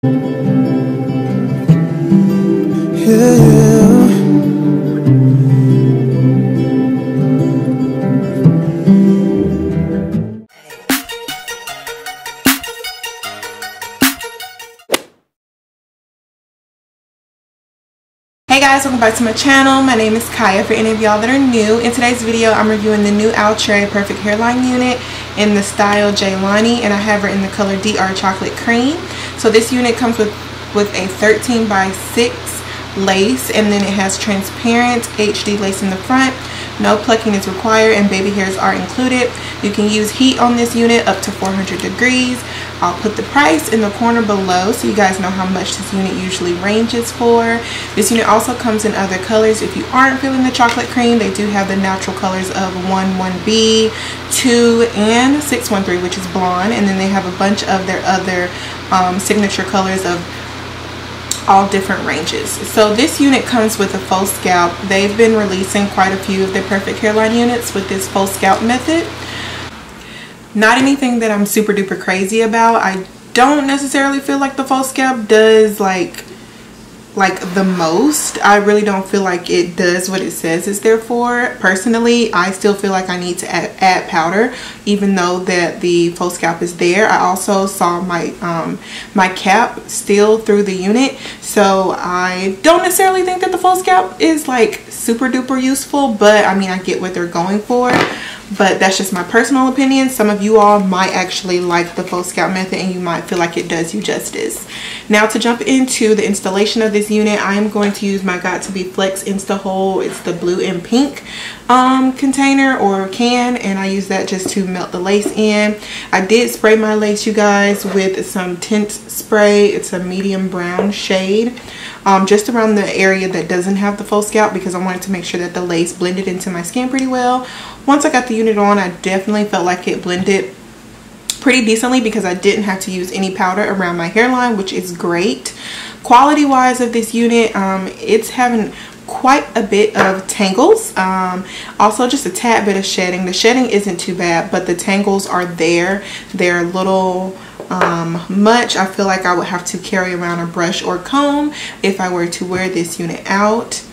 Hey guys, welcome back to my channel. My name is Kaya. For any of y'all that are new, in today's video I'm reviewing the new Outre Perfect Hairline Unit in the style Jaylani, and I have her in the color DR Chocolate Cream. So this unit comes with a 13 by 6 lace, and then it has transparent HD lace in the front. No plucking is required and baby hairs are included. You can use heat on this unit up to 400 degrees. I'll put the price in the corner below so you guys know how much this unit usually ranges for. This unit also comes in other colors. If you aren't feeling the chocolate cream, they do have the natural colors of 1B, 2, and 613, which is blonde. And then they have a bunch of their other signature colors of all different ranges. So this unit comes with a faux scalp. They've been releasing quite a few of their perfect hairline units with this faux scalp method. Not anything that I'm super duper crazy about. I don't necessarily feel like the faux scalp does like the most. I really don't feel like it does what it says it's there for. Personally, I still feel like I need to add powder, even though that the faux scalp is there. I also saw my my cap still through the unit, so I don't necessarily think that the faux scalp is like super duper useful, but I mean, I get what they're going for. But that's just my personal opinion. Some of you all might actually like the faux scalp method and you might feel like it does you justice. Now, to jump into the installation of this unit, I am going to use my Got To Be Flex Insta Hole. It's the blue and pink container or can, and I use that just to melt the lace in. I did spray my lace, you guys, with some tint spray. It's a medium brown shade, just around the area that doesn't have the faux scalp, because I wanted to make sure that the lace blended into my skin pretty well. Once I got the unit on, I definitely felt like it blended pretty decently because I didn't have to use any powder around my hairline, which is great. Quality wise of this unit, it's having quite a bit of tangles, also just a tad bit of shedding. The shedding isn't too bad, but the tangles are there. They're a little much. I feel like I would have to carry around a brush or comb if I were to wear this unit out.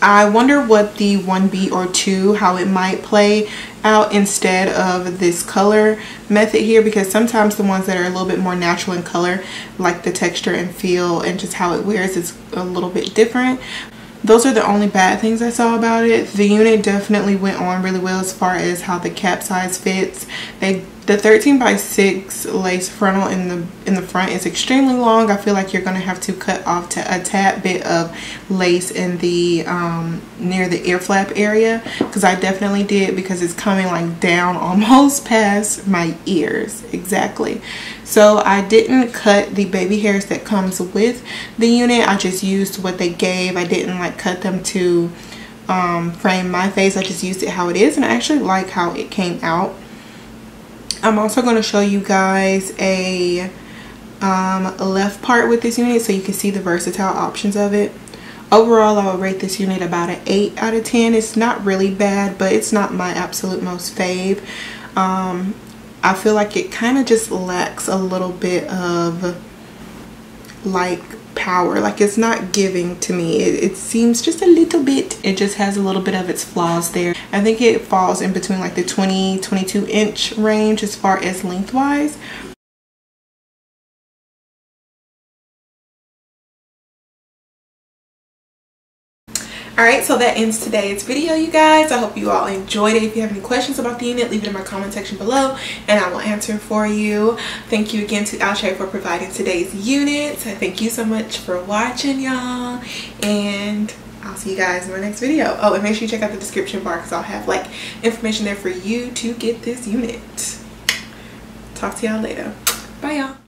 I wonder what the 1B or 2, how it might play out instead of this color method here, because sometimes the ones that are a little bit more natural in color, like the texture and feel and just how it wears, is a little bit different. Those are the only bad things I saw about it. The unit definitely went on really well as far as how the cap size fits. The 13 by 6 lace frontal in the front is extremely long. I feel like you're going to have to cut off a tad bit of lace in the near the ear flap area, because I definitely did, because it's coming like down almost past my ears. Exactly. So I didn't cut the baby hairs that comes with the unit. I just used what they gave. I didn't like cut them to frame my face. I just used it how it is, and I actually like how it came out. I'm also going to show you guys a left part with this unit so you can see the versatile options of it. Overall, I would rate this unit about an 8 out of 10. It's not really bad, but it's not my absolute most fave. I feel like it kind of just lacks a little bit of like power. Like, it's not giving to me. It seems just a little bit, it just has a little bit of its flaws there. I think it falls in between like the 20-22 inch range as far as lengthwise. Alright, so that ends today's video, you guys. I hope you all enjoyed it. If you have any questions about the unit, leave it in my comment section below and I will answer for you. Thank you again to Outre for providing today's unit. Thank you so much for watching, y'all, and I'll see you guys in my next video. Oh, and make sure you check out the description bar because I'll have like information there for you to get this unit. Talk to y'all later. Bye, y'all.